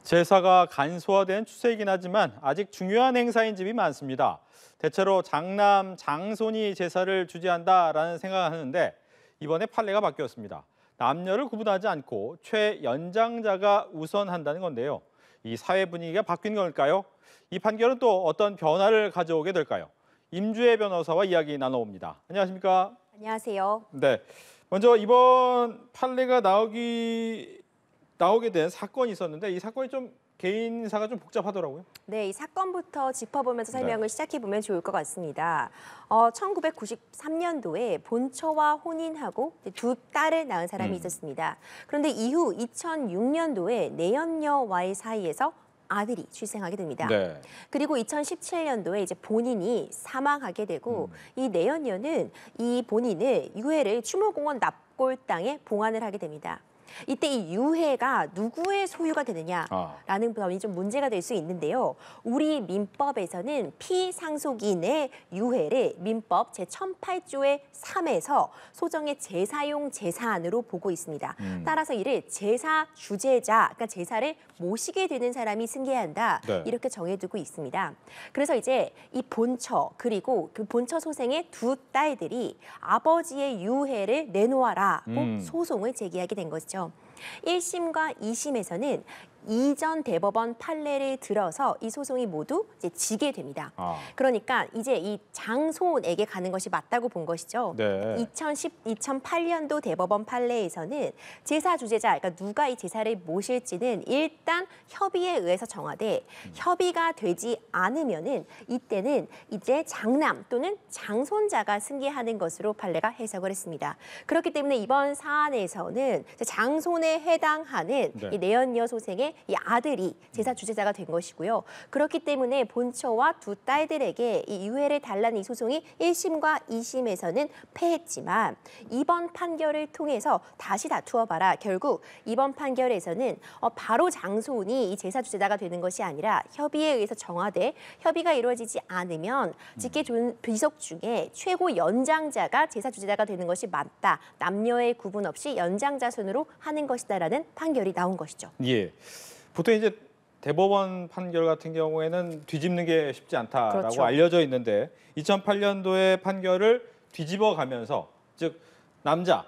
제사가 간소화된 추세이긴 하지만 아직 중요한 행사인 집이 많습니다. 대체로 장남, 장손이 제사를 주재한다라는 생각을 하는데 이번에 판례가 바뀌었습니다. 남녀를 구분하지 않고 최연장자가 우선한다는 건데요. 이 사회 분위기가 바뀐 걸까요? 이 판결은 또 어떤 변화를 가져오게 될까요? 임주혜 변호사와 이야기 나눠봅니다. 안녕하십니까? 안녕하세요. 네. 먼저 이번 판례가 나오게 된 사건이 있었는데 이 사건이 좀 개인사가 좀 복잡하더라고요. 네, 이 사건부터 짚어보면서 설명을 시작해보면 좋을 것 같습니다. 1993년도에 본처와 혼인하고 두 딸을 낳은 사람이 있었습니다. 그런데 이후 2006년도에 내연녀와의 사이에서 아들이 출생하게 됩니다. 네. 그리고 2017년도에 이제 본인이 사망하게 되고 이 내연녀는 이 본인을 유해를 추모공원 납골 땅에 봉안을 하게 됩니다. 이때 이 유해가 누구의 소유가 되느냐라는 점이 좀 문제가 될 수 있는데요. 우리 민법에서는 피상속인의 유해를 민법 제1008조의 3에서 소정의 제사용 재산으로 보고 있습니다. 따라서 이를 제사 주재자, 그러니까 제사를 모시게 되는 사람이 승계한다. 네. 이렇게 정해두고 있습니다. 그래서 이제 이 본처 그리고 그 본처 소생의 두 딸들이 아버지의 유해를 내놓아라고 소송을 제기하게 된 것이죠. 1심과 2심에서는 이전 대법원 판례를 들어서 이 소송이 모두 이제 지게 됩니다. 그러니까 이제 이 장손에게 가는 것이 맞다고 본 것이죠. 네. 2008년도 대법원 판례에서는 제사 주재자, 그러니까 누가 이 제사를 모실지는 일단 협의에 의해서 정하되 협의가 되지 않으면은 이때는 이제 장남 또는 장손자가 승계하는 것으로 판례가 해석을 했습니다. 그렇기 때문에 이번 사안에서는 장손에 해당하는 이 내연녀 소생의 이 아들이 제사 주재자가 된 것이고요. 그렇기 때문에 본처와 두 딸들에게 이 유해를 달라는 이 소송이 1심과 2심에서는 패했지만 이번 판결을 통해서 다시 다투어봐라. 결국 이번 판결에서는 바로 장손이 이 제사 주재자가 되는 것이 아니라 협의에 의해서 정하되 협의가 이루어지지 않으면 직계 비속 중에 최고 연장자가 제사 주재자가 되는 것이 맞다. 남녀의 구분 없이 연장자 순으로 하는 것이다라는 판결이 나온 것이죠. 예. 보통 이제 대법원 판결 같은 경우에는 뒤집는 게 쉽지 않다라고 그렇죠. 알려져 있는데 2008년도의 판결을 뒤집어 가면서 즉 남자,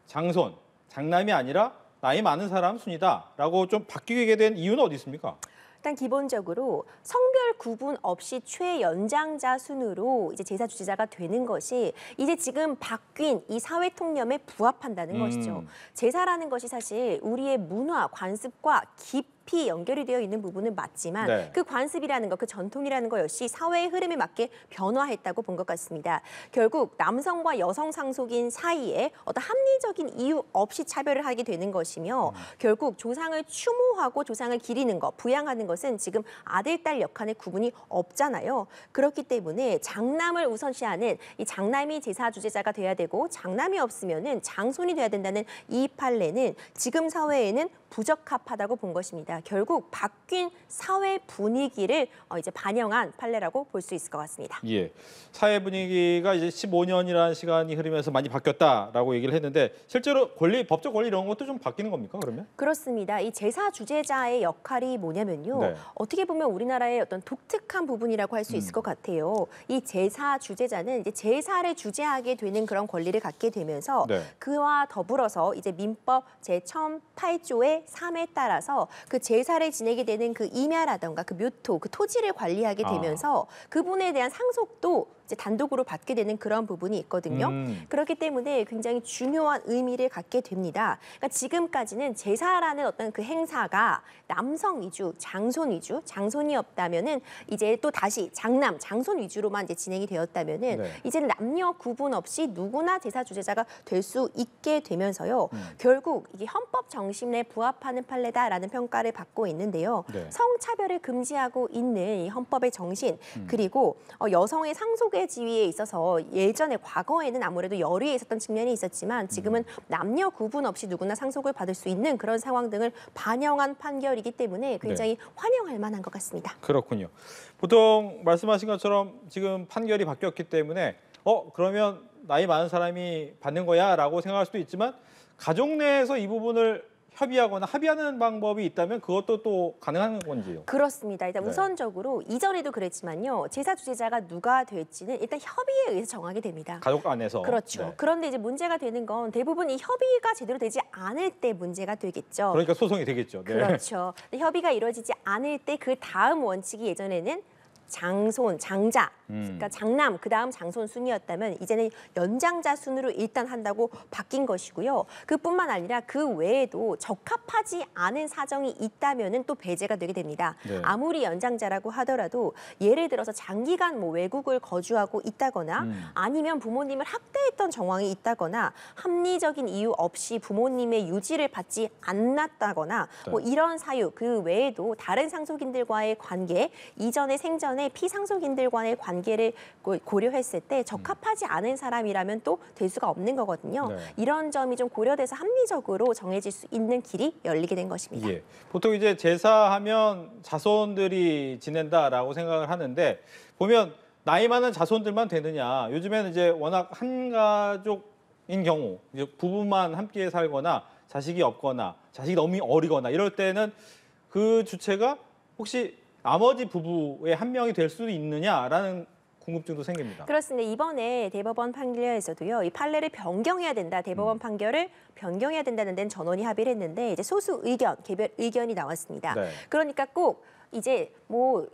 장손, 장남이 아니라 나이 많은 사람 순이다라고 좀 바뀌게 된 이유는 어디 있습니까? 일단 기본적으로 성별 구분 없이 최연장자 순으로 이제 제사 주재자가 되는 것이 이제 지금 바뀐 이 사회 통념에 부합한다는 것이죠. 제사라는 것이 사실 우리의 문화, 관습과 깊이 연결이 되어 있는 부분은 맞지만 네. 그 관습이라는 것, 그 전통이라는 것 역시 사회의 흐름에 맞게 변화했다고 본 것 같습니다. 결국 남성과 여성 상속인 사이에 어떤 합리적인 이유 없이 차별을 하게 되는 것이며 결국 조상을 추모하고 조상을 기리는 것, 부양하는 것은 지금 아들, 딸 역할의 구분이 없잖아요. 그렇기 때문에 장남을 우선시하는 이 장남이 제사 주재자가 돼야 되고 장남이 없으면은 장손이 돼야 된다는 이 판례는 지금 사회에는 부적합하다고 본 것입니다. 결국 바뀐 사회 분위기를 이제 반영한 판례라고 볼 수 있을 것 같습니다. 예. 사회 분위기가 이제 15년이라는 시간이 흐르면서 많이 바뀌었다라고 얘기를 했는데 실제로 법적 권리 이런 것도 좀 바뀌는 겁니까, 그러면? 그렇습니다. 이 제사 주재자의 역할이 뭐냐면요. 네. 어떻게 보면 우리나라의 어떤 독특한 부분이라고 할 수 있을 것 같아요. 이 제사 주재자는 이제 제사를 주재하게 되는 그런 권리를 갖게 되면서 네. 그와 더불어서 이제 민법 제1008조의 3에 따라서 그 제사를 지내게 되는 그 임야라던가 그 묘토, 그 토지를 관리하게 되면서 그분에 대한 상속도 이제 단독으로 받게 되는 그런 부분이 있거든요. 그렇기 때문에 굉장히 중요한 의미를 갖게 됩니다. 그러니까 지금까지는 제사라는 어떤 그 행사가 남성 위주, 장손 위주, 장손이 없다면은 이제 또 다시 장남, 장손 위주로만 이제 진행이 되었다면은 네. 이제는 남녀 구분 없이 누구나 제사 주재자가 될 수 있게 되면서요. 결국 이게 헌법 정신에 부합하는 판례다라는 평가를 받고 있는데요. 네. 성차별을 금지하고 있는 이 헌법의 정신 그리고 여성의 상속의 지위에 있어서 예전에 과거에는 아무래도 열의에 있었던 측면이 있었지만 지금은 남녀 구분 없이 누구나 상속을 받을 수 있는 그런 상황 등을 반영한 판결이기 때문에 굉장히 환영할 만한 것 같습니다. 그렇군요. 보통 말씀하신 것처럼 지금 판결이 바뀌었기 때문에 그러면 나이 많은 사람이 받는 거야 라고 생각할 수도 있지만 가족 내에서 이 부분을 협의하거나 합의하는 방법이 있다면 그것도 또 가능한 건지요? 그렇습니다. 일단 네. 우선적으로 이전에도 그랬지만요. 제사 주재자가 누가 될지는 일단 협의에 의해서 정하게 됩니다. 가족 안에서. 그렇죠. 네. 그런데 이제 문제가 되는 건 대부분 이 협의가 제대로 되지 않을 때 문제가 되겠죠. 그러니까 소송이 되겠죠. 네. 그렇죠. 근데 협의가 이루어지지 않을 때 그 다음 원칙이 예전에는 장손, 장자, 그러니까 장남, 그 다음 장손 순이었다면 이제는 연장자 순으로 일단 한다고 바뀐 것이고요. 그뿐만 아니라 그 외에도 적합하지 않은 사정이 있다면은 또 배제가 되게 됩니다. 네. 아무리 연장자라고 하더라도 예를 들어서 장기간 뭐 외국을 거주하고 있다거나 아니면 부모님을 학대했던 정황이 있다거나 합리적인 이유 없이 부모님의 유지를 받지 않았다거나 뭐 이런 사유 그 외에도 다른 상속인들과의 관계, 이전의 생전에 피상속인들과의 관계를 고려했을 때 적합하지 않은 사람이라면 또 될 수가 없는 거거든요. 네. 이런 점이 좀 고려돼서 합리적으로 정해질 수 있는 길이 열리게 된 것입니다. 예. 보통 이제 제사하면 자손들이 지낸다라고 생각을 하는데 보면 나이 많은 자손들만 되느냐. 요즘에는 이제 워낙 한 가족인 경우 이제 부부만 함께 살거나 자식이 없거나 자식이 너무 어리거나 이럴 때는 그 주체가 혹시 나머지 부부의 한 명이 될 수도 있느냐라는 궁금증도 생깁니다. 그렇습니다. 이번에 대법원 판결에서도요. 이 판례를 변경해야 된다. 대법원 판결을 변경해야 된다는 데는 전원이 합의를 했는데 이제 소수 의견, 개별 의견이 나왔습니다. 네. 그러니까 꼭 이제 뭐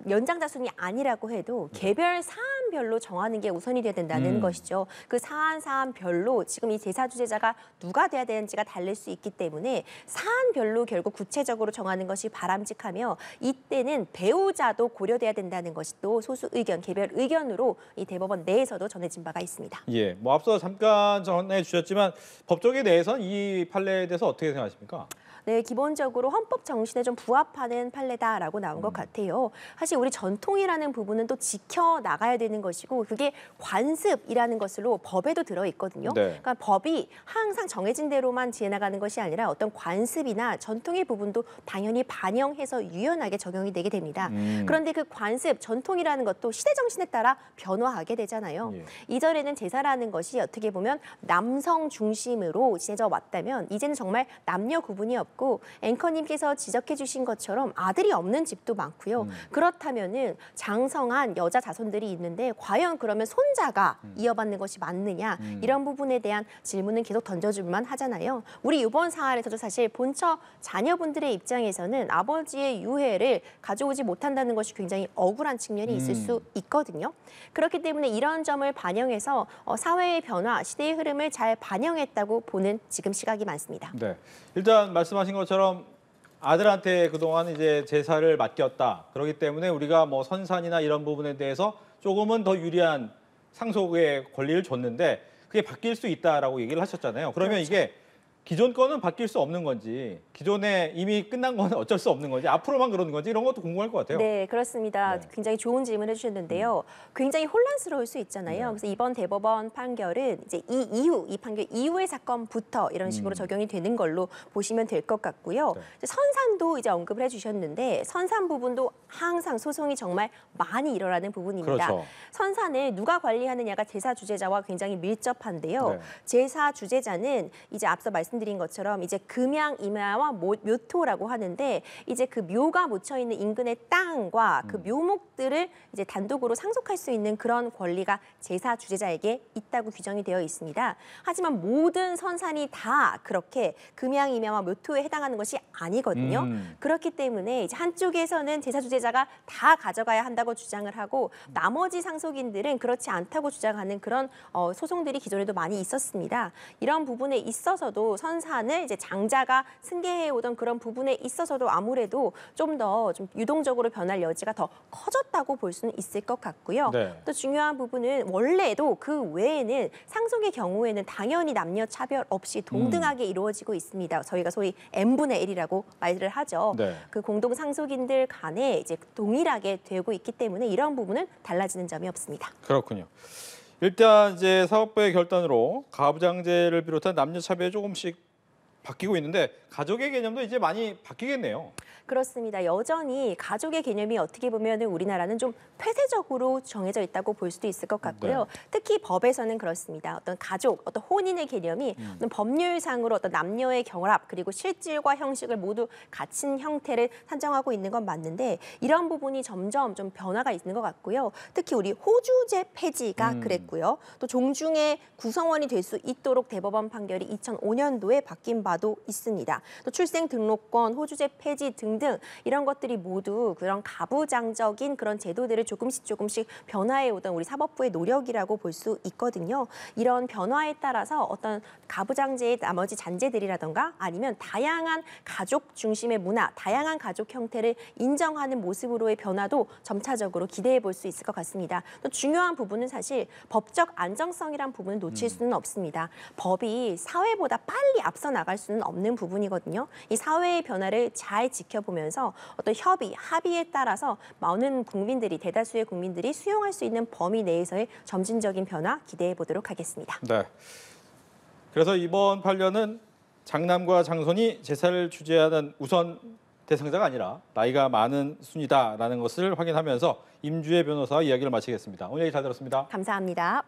연장자 순이 아니라고 해도 개별 사안별로 정하는 게 우선이 돼야 된다는 것이죠. 그 사안별로 지금 이 제사 주재자가 누가 돼야 되는지가 다를 수 있기 때문에 사안별로 결국 구체적으로 정하는 것이 바람직하며 이때는 배우자도 고려돼야 된다는 것이 또 소수 의견, 개별 의견으로 이 대법원 내에서도 전해진 바가 있습니다. 예, 뭐 앞서 잠깐 전해 주셨지만 법조계 내에서는 이 판례에 대해서 어떻게 생각하십니까? 네, 기본적으로 헌법 정신에 좀 부합하는 판례다라고 나온 것 같아요. 사실 우리 전통이라는 부분은 또 지켜나가야 되는 것이고 그게 관습이라는 것으로 법에도 들어있거든요. 네. 그러니까 법이 항상 정해진 대로만 지어나가는 것이 아니라 어떤 관습이나 전통의 부분도 당연히 반영해서 유연하게 적용이 되게 됩니다. 그런데 그 관습, 전통이라는 것도 시대 정신에 따라 변화하게 되잖아요. 예. 이전에는 제사라는 것이 어떻게 보면 남성 중심으로 지내져 왔다면 이제는 정말 남녀 구분이 없고 앵커님께서 지적해 주신 것처럼 아들이 없는 집도 많고요. 그렇다면은 장성한 여자 자손들이 있는데 과연 그러면 손자가 이어받는 것이 맞느냐 이런 부분에 대한 질문은 계속 던져줄만 하잖아요. 우리 이번 사안에서도 사실 본처 자녀분들의 입장에서는 아버지의 유해를 가져오지 못한다는 것이 굉장히 억울한 측면이 있을 수 있거든요. 그렇기 때문에 이런 점을 반영해서 사회의 변화, 시대의 흐름을 잘 반영했다고 보는 지금 시각이 많습니다. 네. 일단 말씀하신 것처럼 아들한테 그동안 이제 제사를 맡겼다. 그렇기 때문에 우리가 뭐 선산이나 이런 부분에 대해서 조금은 더 유리한 상속의 권리를 줬는데 그게 바뀔 수 있다라고 얘기를 하셨잖아요. 그러면 그렇죠. 이게 기존 거는 바뀔 수 없는 건지 기존에 이미 끝난 거는 어쩔 수 없는 건지 앞으로만 그러는 건지 이런 것도 궁금할 것 같아요. 네, 그렇습니다. 네. 굉장히 좋은 질문 해주셨는데요. 굉장히 혼란스러울 수 있잖아요. 네. 그래서 이번 대법원 판결은 이제 이 판결 이후의 사건부터 이런 식으로 적용이 되는 걸로 보시면 될 것 같고요. 네. 이제 선산도 이제 언급을 해주셨는데 선산 부분도 항상 소송이 정말 많이 일어나는 부분입니다. 그렇죠. 선산을 누가 관리하느냐가 제사 주재자와 굉장히 밀접한데요. 네. 제사 주재자는 이제 앞서 말씀드린 것처럼 이제 금양 임야와 묘토라고 하는데 이제 그 묘가 묻혀 있는 인근의 땅과 그 묘목들을 이제 단독으로 상속할 수 있는 그런 권리가 제사 주재자에게 있다고 규정이 되어 있습니다. 하지만 모든 선산이 다 그렇게 금양 임야와 묘토에 해당하는 것이 아니거든요. 그렇기 때문에 이제 한쪽에서는 제사 주재자가 다 가져가야 한다고 주장을 하고 나머지 상속인들은 그렇지 않다고 주장하는 그런 소송들이 기존에도 많이 있었습니다. 이런 부분에 있어서도 선산을 이제 장자가 승계해 오던 그런 부분에 있어서도 아무래도 좀 더 좀 유동적으로 변할 여지가 더 커졌다고 볼 수는 있을 것 같고요. 네. 또 중요한 부분은 원래도 그 외에는 상속의 경우에는 당연히 남녀 차별 없이 동등하게 이루어지고 있습니다. 저희가 소위 n분의 1이라고 말을 하죠. 네. 그 공동 상속인들 간에 이제 동일하게 되고 있기 때문에 이런 부분은 달라지는 점이 없습니다. 그렇군요. 일단 이제 사법부의 결단으로 가부장제를 비롯한 남녀 차별이 조금씩 바뀌고 있는데 가족의 개념도 이제 많이 바뀌겠네요. 그렇습니다. 여전히 가족의 개념이 어떻게 보면 우리나라는 좀 폐쇄적으로 정해져 있다고 볼 수도 있을 것 같고요. 네. 특히 법에서는 그렇습니다. 어떤 가족, 어떤 혼인의 개념이 어떤 법률상으로 어떤 남녀의 결합 그리고 실질과 형식을 모두 갖춘 형태를 산정하고 있는 건 맞는데 이런 부분이 점점 좀 변화가 있는 것 같고요. 특히 우리 호주제 폐지가 그랬고요. 또 종중의 구성원이 될 수 있도록 대법원 판결이 2005년도에 바뀐 바도 있습니다. 또 출생 등록권, 호주제 폐지 등등 이런 것들이 모두 그런 가부장적인 그런 제도들을 조금씩 변화해 오던 우리 사법부의 노력이라고 볼 수 있거든요. 이런 변화에 따라서 어떤 가부장제의 나머지 잔재들이라던가 아니면 다양한 가족 중심의 문화, 다양한 가족 형태를 인정하는 모습으로의 변화도 점차적으로 기대해 볼 수 있을 것 같습니다. 또 중요한 부분은 사실 법적 안정성이란 부분을 놓칠 수는 없습니다. 법이 사회보다 빨리 앞서 나갈 수는 없는 부분이거든요. 이 사회의 변화를 잘 지켜보면서 어떤 협의, 합의에 따라서 많은 국민들이 대다수의 국민들이 수용할 수 있는 범위 내에서의 점진적인 변화 기대해 보도록 하겠습니다. 네. 그래서 이번 판례는 장남과 장손이 제사를 주재하는 우선 대상자가 아니라 나이가 많은 순이다라는 것을 확인하면서 임주혜 변호사와 이야기를 마치겠습니다. 오늘 얘기 잘 들었습니다. 감사합니다.